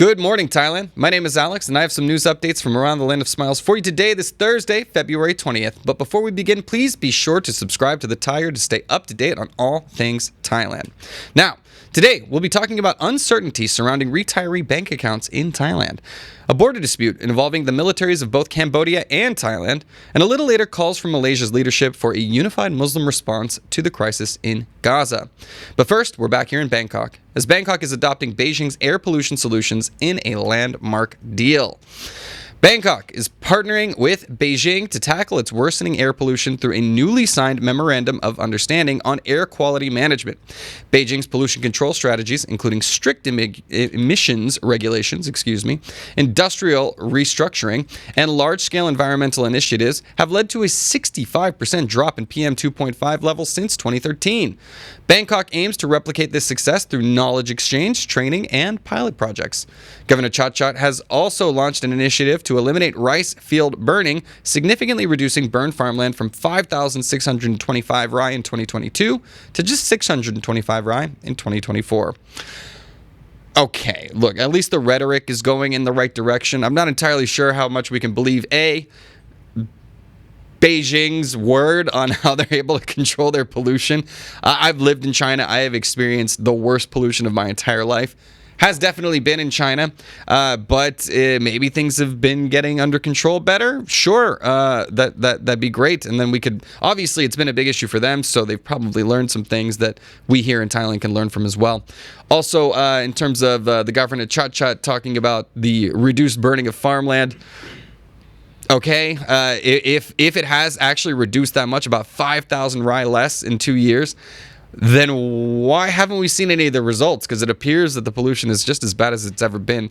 Good morning, Thailand. My name is Alex, and I have some news updates from around the land of smiles for you today, this Thursday, February 20th. But before we begin, please be sure to subscribe to the Thaiger to stay up to date on all things Thailand. Now, today, we'll be talking about uncertainty surrounding retiree bank accounts in Thailand, a border dispute involving the militaries of both Cambodia and Thailand, and a little later calls from Malaysia's leadership for a unified Muslim response to the crisis in Gaza. But first, we're back here in Bangkok, as Bangkok is adopting Beijing's air pollution solutions in a landmark deal. Bangkok is partnering with Beijing to tackle its worsening air pollution through a newly signed Memorandum of Understanding on Air Quality Management. Beijing's pollution control strategies, including strict emissions regulations, industrial restructuring, and large-scale environmental initiatives, have led to a 65% drop in PM 2.5 levels since 2013. Bangkok aims to replicate this success through knowledge exchange, training, and pilot projects. Governor Chachot has also launched an initiative to eliminate rice field burning, significantly reducing burned farmland from 5,625 rai in 2022 to just 625 rai in 2024. Okay, look, at least the rhetoric is going in the right direction. I'm not entirely sure how much we can believe, Beijing's word on how they're able to control their pollution. I've lived in China. I have experienced the worst pollution of my entire life. Has definitely been in China, but maybe things have been getting under control better. Sure, that'd be great. And then we could, obviously it's been a big issue for them, so they've probably learned some things that we here in Thailand can learn from as well. Also, in terms of the governor Chachot talking about the reduced burning of farmland, okay, if it has actually reduced that much, about 5,000 rai less in 2 years, then why haven't we seen any of the results? Because it appears that the pollution is just as bad as it's ever been.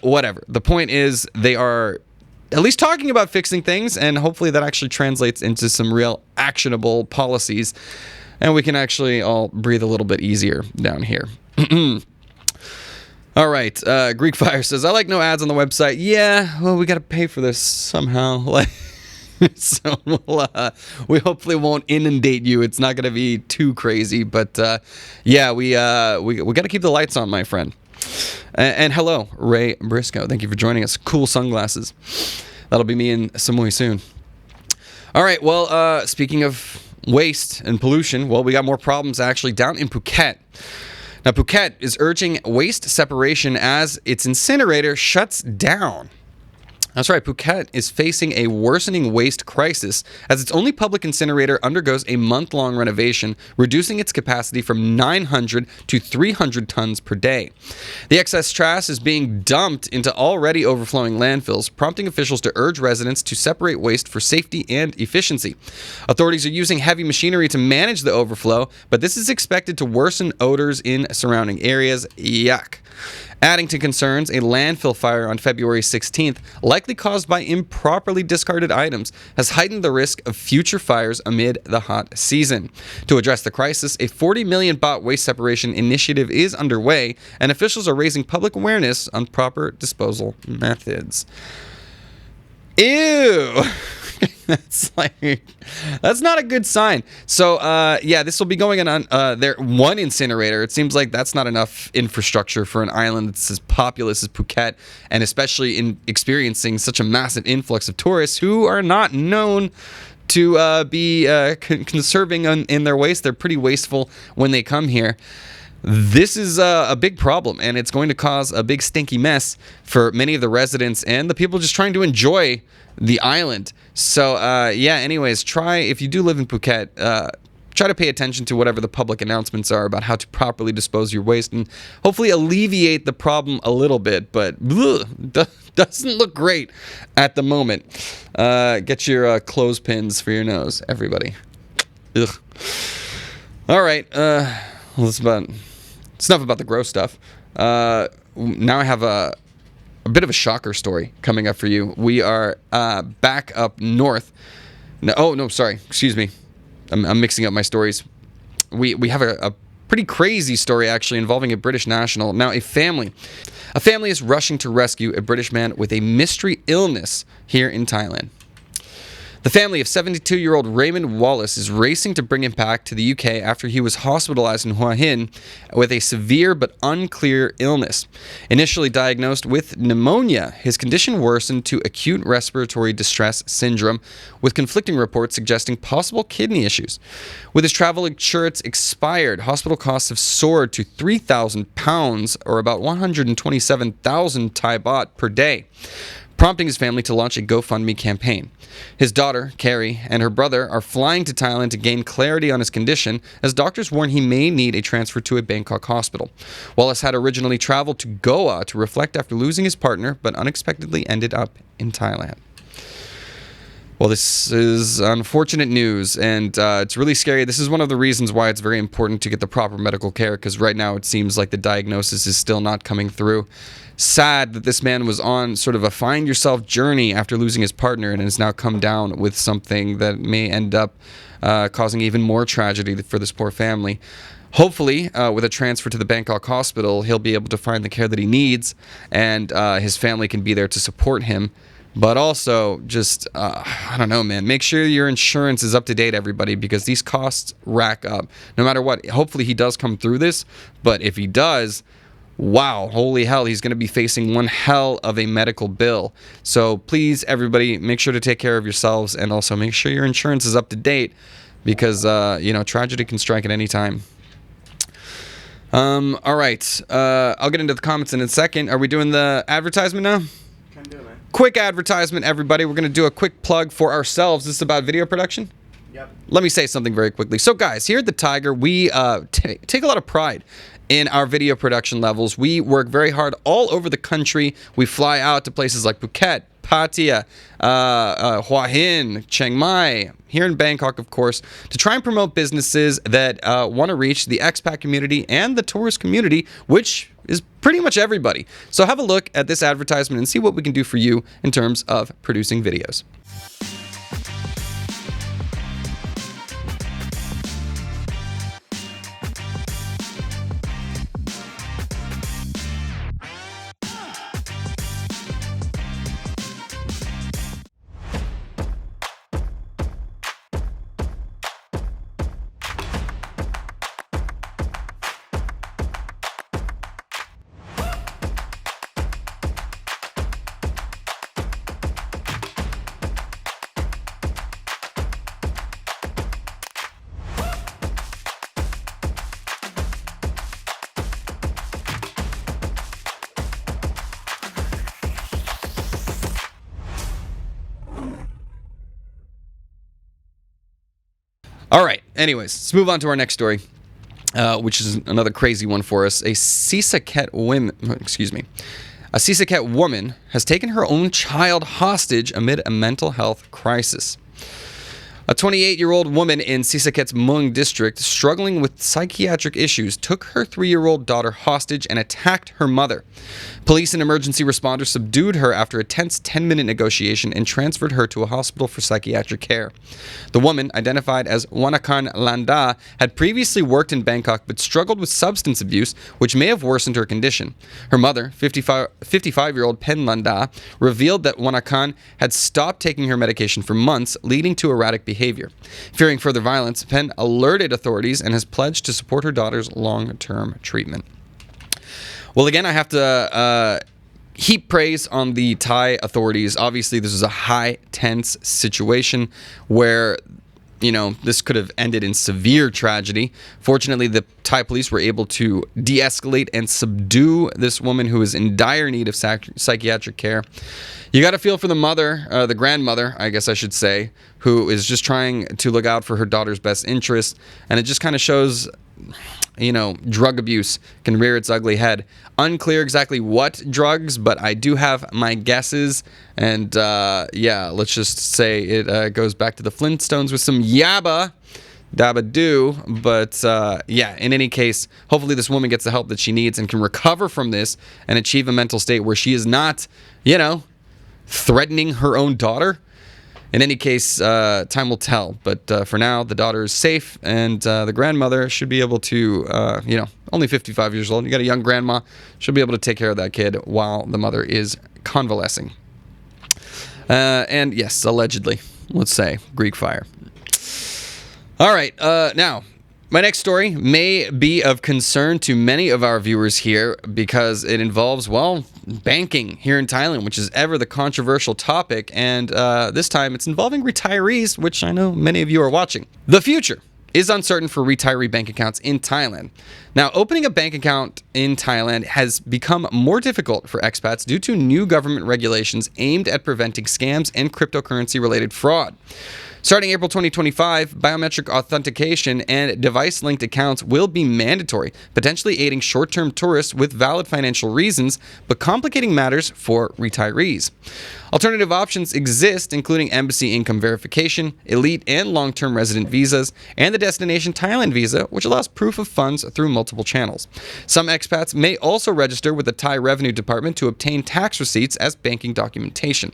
Whatever. The point is they are at least talking about fixing things, and hopefully that actually translates into some real actionable policies, and we can actually all breathe a little bit easier down here. All right. Greek Fire says, I like no ads on the website. Yeah, well, we got to pay for this somehow. So we hopefully won't inundate you. It's not going to be too crazy, but yeah, we got to keep the lights on, my friend. And hello, Ray Briscoe. Thank you for joining us. Cool sunglasses. That'll be me in Samui soon. All right. Well, speaking of waste and pollution, well, we got more problems actually down in Phuket. Now, Phuket is urging waste separation as its incinerator shuts down. That's right, Phuket is facing a worsening waste crisis as its only public incinerator undergoes a month-long renovation, reducing its capacity from 900 to 300 tons per day. The excess trash is being dumped into already overflowing landfills, prompting officials to urge residents to separate waste for safety and efficiency. Authorities are using heavy machinery to manage the overflow, but this is expected to worsen odors in surrounding areas. Yuck. Adding to concerns, a landfill fire on February 16th, likely caused by improperly discarded items, has heightened the risk of future fires amid the hot season. To address the crisis, a 40 million baht waste separation initiative is underway, and officials are raising public awareness on proper disposal methods. Ew! That's not a good sign. So, yeah, this will be going on their one incinerator. It seems like that's not enough infrastructure for an island that's as populous as Phuket, and especially in experiencing such a massive influx of tourists who are not known to be conserving in their waste. They're pretty wasteful when they come here. This is a big problem, and it's going to cause a big stinky mess for many of the residents and the people just trying to enjoy the island. So, yeah, anyways, if you do live in Phuket, try to pay attention to whatever the public announcements are about how to properly dispose your waste and hopefully alleviate the problem a little bit, but doesn't look great at the moment. Get your clothespins for your nose, everybody. Ugh. All right, it's enough about the gross stuff. Now I have a bit of a shocker story coming up for you. We are back up north. Excuse me. I'm mixing up my stories. We have a pretty crazy story actually involving a British national. Now a family is rushing to rescue a British man with a mystery illness here in Thailand. The family of 72-year-old Raymond Wallace is racing to bring him back to the UK after he was hospitalized in Hua Hin with a severe but unclear illness. Initially diagnosed with pneumonia, his condition worsened to acute respiratory distress syndrome, with conflicting reports suggesting possible kidney issues. With his travel insurance expired, hospital costs have soared to £3,000, or about 127,000 Thai baht per day, prompting his family to launch a GoFundMe campaign. His daughter, Carrie, and her brother are flying to Thailand to gain clarity on his condition, as doctors warn he may need a transfer to a Bangkok hospital. Wallace had originally traveled to Goa to reflect after losing his partner, but unexpectedly ended up in Thailand. Well, this is unfortunate news, and it's really scary. This is one of the reasons why it's very important to get the proper medical care, because right now it seems like the diagnosis is still not coming through. Sad that this man was on sort of a find yourself journey after losing his partner and has now come down with something that may end up causing even more tragedy for this poor family. Hopefully, with a transfer to the Bangkok hospital, he'll be able to find the care that he needs, and his family can be there to support him. But also, just, I don't know, man, make sure your insurance is up to date, everybody, because these costs rack up. No matter what, hopefully he does come through this, but if he does, wow, holy hell, he's going to be facing one hell of a medical bill. So please, everybody, make sure to take care of yourselves, and also make sure your insurance is up to date, because, tragedy can strike at any time. All right, I'll get into the comments in a second. Are we doing the advertisement now? Can do, man. Quick advertisement, everybody. We're going to do a quick plug for ourselves. This is about video production. Yep. Let me say something very quickly. So, guys, here at the Thaiger, we take a lot of pride in our video production levels. We work very hard all over the country. We fly out to places like Phuket, Pattaya, Hua Hin, Chiang Mai, here in Bangkok, of course, to try and promote businesses that want to reach the expat community and the tourist community, which is pretty much everybody. So have a look at this advertisement and see what we can do for you in terms of producing videos. All right. Anyways, let's move on to our next story, which is another crazy one for us. A Sisaket woman has taken her own child hostage amid a mental health crisis. A 28-year-old woman in Sisaket's Mung district, struggling with psychiatric issues, took her 3-year-old daughter hostage and attacked her mother. Police and emergency responders subdued her after a tense 10-minute negotiation and transferred her to a hospital for psychiatric care. The woman, identified as Wanakan Landa, had previously worked in Bangkok but struggled with substance abuse, which may have worsened her condition. Her mother, 55-year-old Pen Landa, revealed that Wanakan had stopped taking her medication for months, leading to erratic behavior. Fearing further violence, Pen alerted authorities and has pledged to support her daughter's long-term treatment. Well, again, I have to heap praise on the Thai authorities. Obviously, this is a high, tense situation where, this could have ended in severe tragedy. Fortunately, the Thai police were able to de-escalate and subdue this woman who is in dire need of psychiatric care. You got to feel for the mother, the grandmother, I guess I should say, who is just trying to look out for her daughter's best interest. And it just kind of shows, drug abuse can rear its ugly head. Unclear exactly what drugs, but I do have my guesses. And let's just say it goes back to the Flintstones with some yabba dabba do. But in any case, hopefully this woman gets the help that she needs and can recover from this and achieve a mental state where she is not, threatening her own daughter. In any case, time will tell. But for now, the daughter is safe, and the grandmother should be able to, only 55 years old. You got a young grandma. She'll be able to take care of that kid while the mother is convalescing. And yes, allegedly. let's say, Greek fire. All right, now, my next story may be of concern to many of our viewers here because it involves, well, banking here in Thailand, which is ever the controversial topic, and this time it's involving retirees, which I know many of you are watching. The future is uncertain for retiree bank accounts in Thailand. Now, opening a bank account in Thailand has become more difficult for expats due to new government regulations aimed at preventing scams and cryptocurrency-related fraud. Starting April 2025, biometric authentication and device-linked accounts will be mandatory, potentially aiding short-term tourists with valid financial reasons, but complicating matters for retirees. Alternative options exist, including embassy income verification, elite and long-term resident visas, and the Destination Thailand visa, which allows proof of funds through multiple channels. Some expats may also register with the Thai Revenue Department to obtain tax receipts as banking documentation.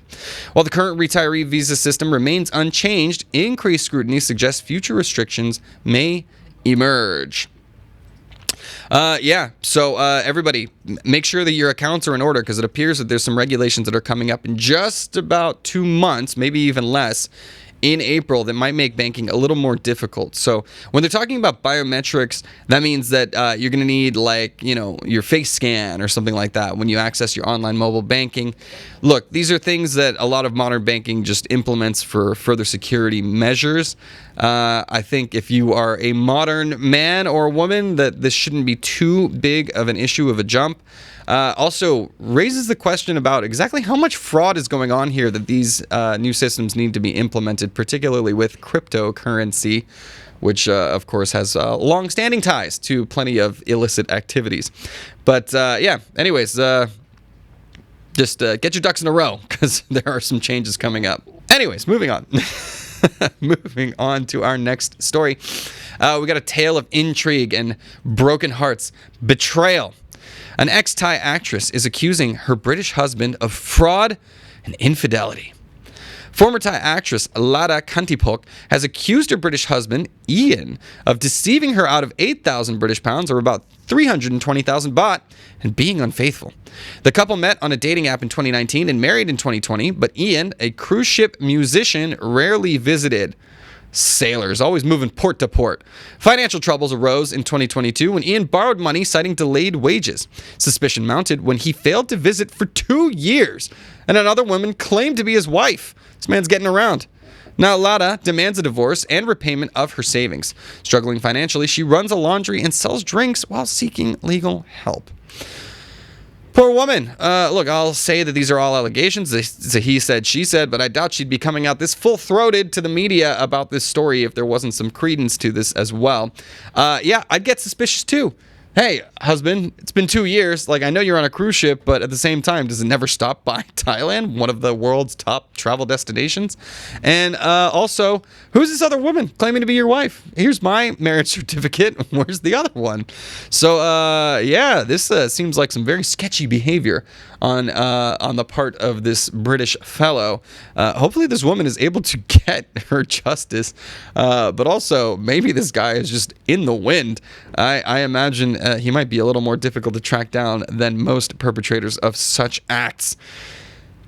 While the current retiree visa system remains unchanged, increased scrutiny suggests future restrictions may emerge. So everybody, make sure that your accounts are in order, because it appears that there's some regulations that are coming up in just about 2 months, maybe even less, in April that might make banking a little more difficult. So when they're talking about biometrics, that means that you're going to need, like, your face scan or something like that when you access your online mobile banking. Look, these are things that a lot of modern banking just implements for further security measures. I think if you are a modern man or woman, that this shouldn't be too big of an issue of a jump. Also raises the question about exactly how much fraud is going on here that these new systems need to be implemented, particularly with cryptocurrency, which, of course, has long-standing ties to plenty of illicit activities. But, anyways, just get your ducks in a row, because there are some changes coming up. Anyways, moving on. Moving on to our next story. We got a tale of intrigue and broken hearts, betrayal. An ex-Thai actress is accusing her British husband of fraud and infidelity. Former Thai actress Lada Kantipok has accused her British husband, Ian, of deceiving her out of 8,000 British pounds, or about 320,000 baht, and being unfaithful. The couple met on a dating app in 2019 and married in 2020, but Ian, a cruise ship musician, rarely visited sailors, always moving port to port. Financial troubles arose in 2022 when Ian borrowed money citing delayed wages. Suspicion mounted when he failed to visit for 2 years, and another woman claimed to be his wife. This man's getting around. Now Lada demands a divorce and repayment of her savings. Struggling financially, she runs a laundry and sells drinks while seeking legal help. Poor woman. Look, I'll say that these are all allegations. It's a he said, she said, but I doubt she'd be coming out this full-throated to the media about this story if there wasn't some credence to this as well. I'd get suspicious too. Hey, husband, it's been 2 years. Like, I know you're on a cruise ship, but at the same time, does it never stop by Thailand, one of the world's top travel destinations? And also, who's this other woman claiming to be your wife? Here's my marriage certificate. Where's the other one? So, this seems like some very sketchy behavior on the part of this British fellow. Hopefully this woman is able to get her justice, but also maybe this guy is just in the wind. I imagine he might be a little more difficult to track down than most perpetrators of such acts.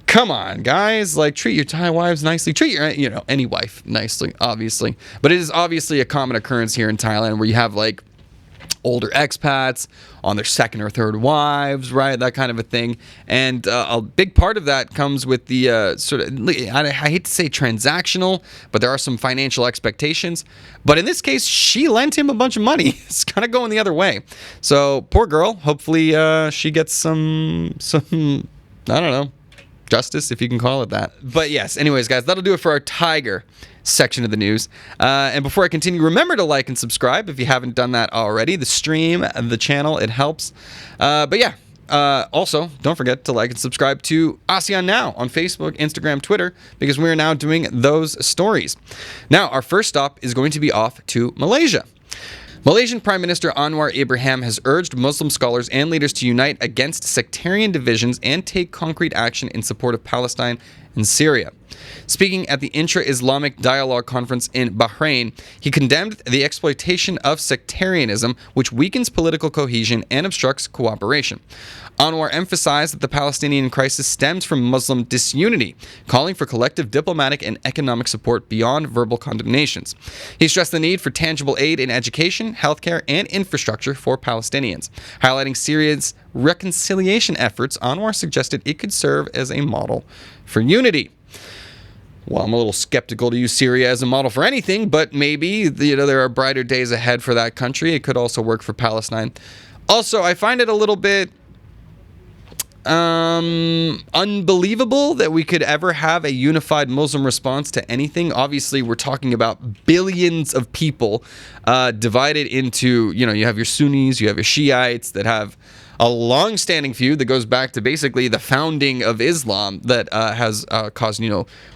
Come on, guys, like, treat your Thai wives nicely. Treat your, any wife nicely, obviously. But it is obviously a common occurrence here in Thailand where you have, like, older expats on their second or third wives, right? That kind of a thing. And a big part of that comes with the I hate to say transactional, but there are some financial expectations. But in this case, she lent him a bunch of money. It's kind of going the other way. So poor girl. Hopefully she gets some, I don't know, justice, if you can call it that. But yes, anyways, guys, that'll do it for our Thaiger section of the news. And before I continue, remember to like and subscribe if you haven't done that already. The stream, the channel, it helps. Also, don't forget to like and subscribe to ASEAN Now on Facebook, Instagram, Twitter, because we're now doing those stories. Now, our first stop is going to be off to Malaysia. Malaysian Prime Minister Anwar Ibrahim has urged Muslim scholars and leaders to unite against sectarian divisions and take concrete action in support of Palestine in Syria. Speaking at the Intra-Islamic Dialogue Conference in Bahrain, he condemned the exploitation of sectarianism, which weakens political cohesion and obstructs cooperation. Anwar emphasized that the Palestinian crisis stems from Muslim disunity, calling for collective diplomatic and economic support beyond verbal condemnations. He stressed the need for tangible aid in education, healthcare, and infrastructure for Palestinians. Highlighting Syria's reconciliation efforts, Anwar suggested it could serve as a model for unity. Well, I'm a little skeptical to use Syria as a model for anything, but maybe, there are brighter days ahead for that country. It could also work for Palestine. Also, I find it a little bit unbelievable that we could ever have a unified Muslim response to anything. Obviously, we're talking about billions of people divided into, you have your Sunnis, you have your Shiites that have a long-standing feud that goes back to basically the founding of Islam that has caused,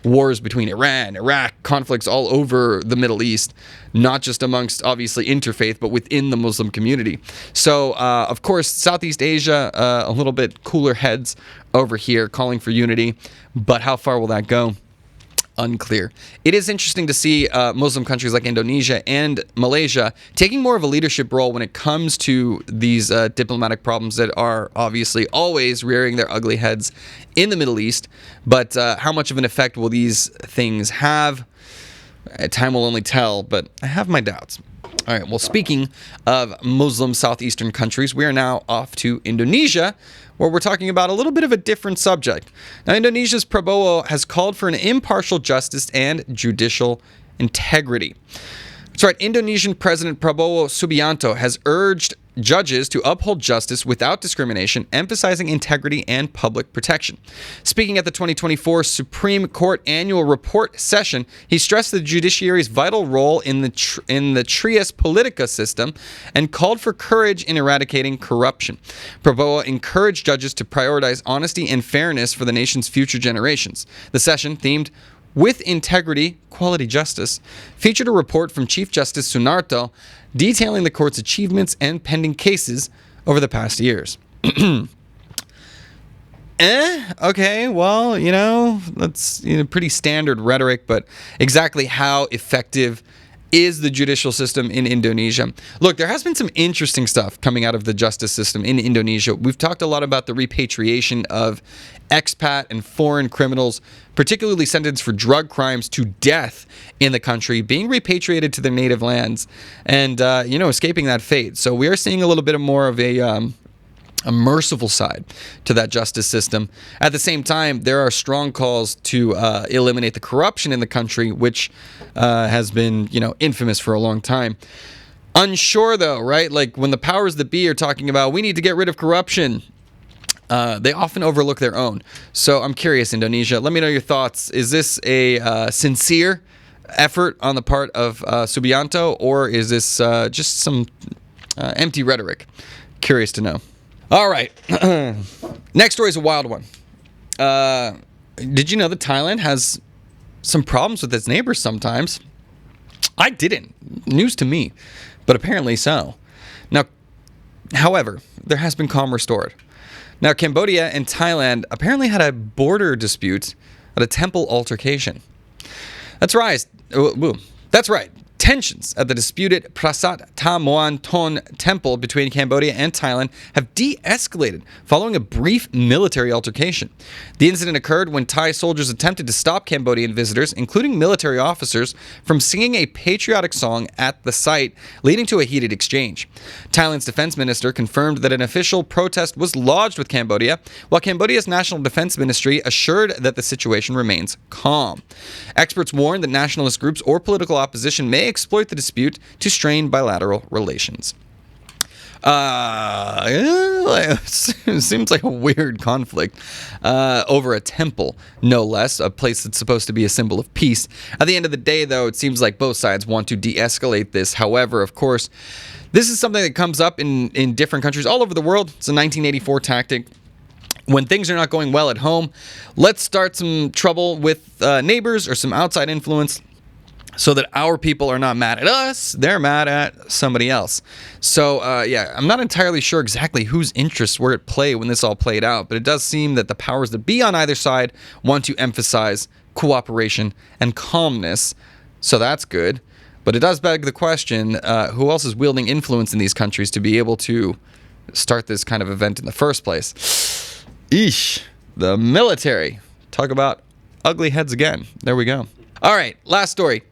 wars between Iran, Iraq, conflicts all over the Middle East, not just amongst, obviously, interfaith, but within the Muslim community. So, of course, Southeast Asia, a little bit cooler heads over here calling for unity, but how far will that go? Unclear. It is interesting to see Muslim countries like Indonesia and Malaysia taking more of a leadership role when it comes to these diplomatic problems that are obviously always rearing their ugly heads in the Middle East. But how much of an effect will these things have? Time will only tell, but I have my doubts. All right, well, speaking of Muslim Southeastern countries, we are now off to Indonesia, where we're talking about a little bit of a different subject. Now, Indonesia's Prabowo has called for an impartial justice and judicial integrity. That's right, Indonesian President Prabowo Subianto has urged judges to uphold justice without discrimination, emphasizing integrity and public protection. Speaking at the 2024 Supreme Court annual report session, he stressed the judiciary's vital role in the trias politica system and called for courage in eradicating corruption. Prabowo encouraged judges to prioritize honesty and fairness for the nation's future generations. The session, themed "With Integrity, Quality Justice," featured a report from Chief Justice Sunarto detailing the court's achievements and pending cases over the past years. Okay, well, that's pretty standard rhetoric, but exactly how effective is the judicial system in Indonesia? Look, there has been some interesting stuff coming out of the justice system in Indonesia. We've talked a lot about the repatriation of expat and foreign criminals, particularly sentenced for drug crimes to death in the country, being repatriated to their native lands and, escaping that fate. So we are seeing a little bit more of a merciful side to that justice system. At the same time, there are strong calls to eliminate the corruption in the country, which has been, infamous for a long time. Unsure, though, right? Like when the powers that be are talking about, we need to get rid of corruption, they often overlook their own. So I'm curious, Indonesia, let me know your thoughts. Is this a sincere effort on the part of Subianto, or is this just some empty rhetoric? Curious to know. All right. Next story is a wild one. Did you know that Thailand has some problems with its neighbors sometimes? I didn't. News to me, but apparently so. Now, however, there has been calm restored. Now, Cambodia and Thailand apparently had a border dispute at a temple altercation. That's right. That's right. Tensions at the disputed Prasat Ta Moan Ton temple between Cambodia and Thailand have de-escalated following a brief military altercation. The incident occurred when Thai soldiers attempted to stop Cambodian visitors, including military officers, from singing a patriotic song at the site, leading to a heated exchange. Thailand's defense minister confirmed that an official protest was lodged with Cambodia, while Cambodia's national defense ministry assured that the situation remains calm. Experts warn that nationalist groups or political opposition may exploit the dispute to strain bilateral relations. It seems like a weird conflict over a temple, no less, a place that's supposed to be a symbol of peace. At the end of the day, though, it seems like both sides want to de-escalate this. However, of course, this is something that comes up in different countries all over the world. It's a 1984 tactic. When things are not going well at home, let's start some trouble with neighbors or some outside influence. so that our people are not mad at us, they're mad at somebody else. So, yeah, I'm not entirely sure exactly whose interests were at play when this all played out, but it does seem that the powers that be on either side want to emphasize cooperation and calmness, so that's good. But it does beg the question, who else is wielding influence in these countries to be able to start this kind of event in the first place? Eesh, the military. Talk about ugly heads again. There we go. All right, last story.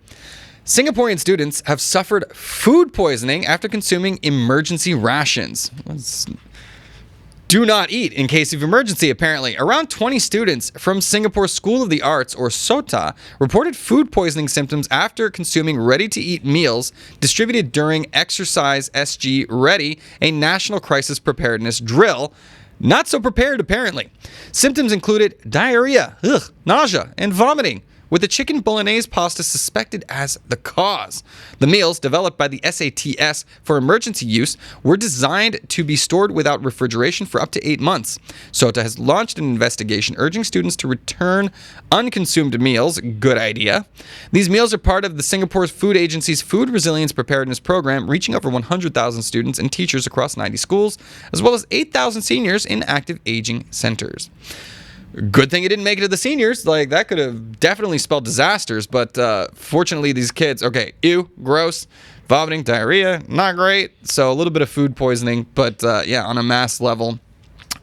Singaporean students have suffered food poisoning after consuming emergency rations. Do not eat in case of emergency, apparently. Around 20 students from Singapore School of the Arts, or SOTA, reported food poisoning symptoms after consuming ready-to-eat meals distributed during Exercise SG Ready, a national crisis preparedness drill. Not so prepared, apparently. Symptoms included diarrhea, nausea, and vomiting, with the chicken bolognese pasta suspected as the cause. The meals, developed by the SATS for emergency use, were designed to be stored without refrigeration for up to 8 months. SOTA has launched an investigation urging students to return unconsumed meals. Good idea. These meals are part of the Singapore's Food Agency's Food Resilience Preparedness Program, reaching over 100,000 students and teachers across 90 schools, as well as 8,000 seniors in active aging centers. Good thing it didn't make it to the seniors. Like, that could have definitely spelled disasters. But fortunately, these kids, okay, ew, gross, vomiting, diarrhea, not great. So a little bit of food poisoning. But yeah, on a mass level,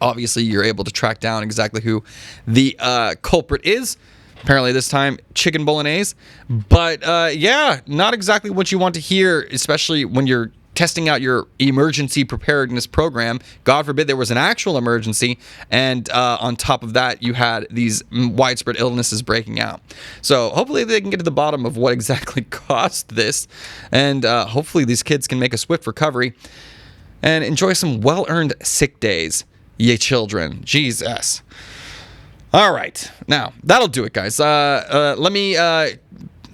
obviously you're able to track down exactly who the culprit is. Apparently this time, chicken bolognese. But yeah, not exactly what you want to hear, especially when you're testing out your emergency preparedness program. God forbid there was an actual emergency, and on top of that, you had these widespread illnesses breaking out. So hopefully they can get to the bottom of what exactly caused this, and hopefully these kids can make a swift recovery and enjoy some well-earned sick days, ye children. Jesus. All right, now that'll do it, guys. Let me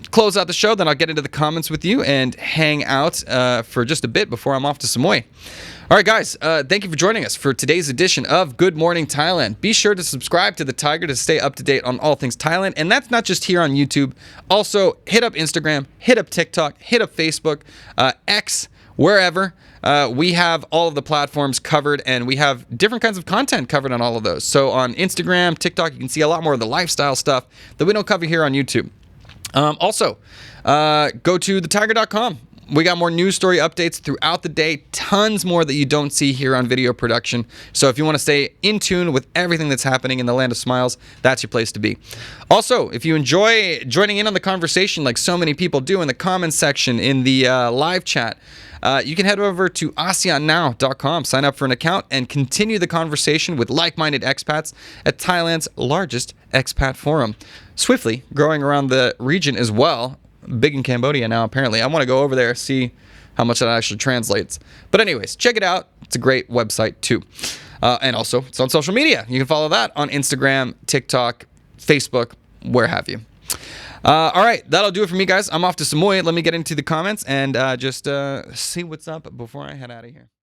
close out the show, then I'll get into the comments with you and hang out for just a bit before I'm off to Samui. All right, guys, thank you for joining us for today's edition of Good Morning Thailand. Be sure to subscribe to the Thaiger to stay up to date on all things Thailand, and that's not just here on YouTube. Also, hit up Instagram, hit up TikTok, hit up Facebook, X, wherever. We have all of the platforms covered, and we have different kinds of content covered on all of those. So on Instagram, TikTok, you can see a lot more of the lifestyle stuff that we don't cover here on YouTube. Also, go to thetiger.com. We got more news story updates throughout the day. Tons more that you don't see here on video production. So if you want to stay in tune with everything that's happening in the land of smiles, that's your place to be. Also, if you enjoy joining in on the conversation like so many people do in the comments section in the live chat, you can head over to ASEANnow.com, sign up for an account, and continue the conversation with like-minded expats at Thailand's largest expat forum. Swiftly growing around the region as well. Big in Cambodia now, apparently. I want to go over there, see how much that actually translates. But anyways, check it out. It's a great website, too. And also, it's on social media. You can follow that on Instagram, TikTok, Facebook, where have you. All right, that'll do it for me, guys. I'm off to Samui. Let me get into the comments and just see what's up before I head out of here.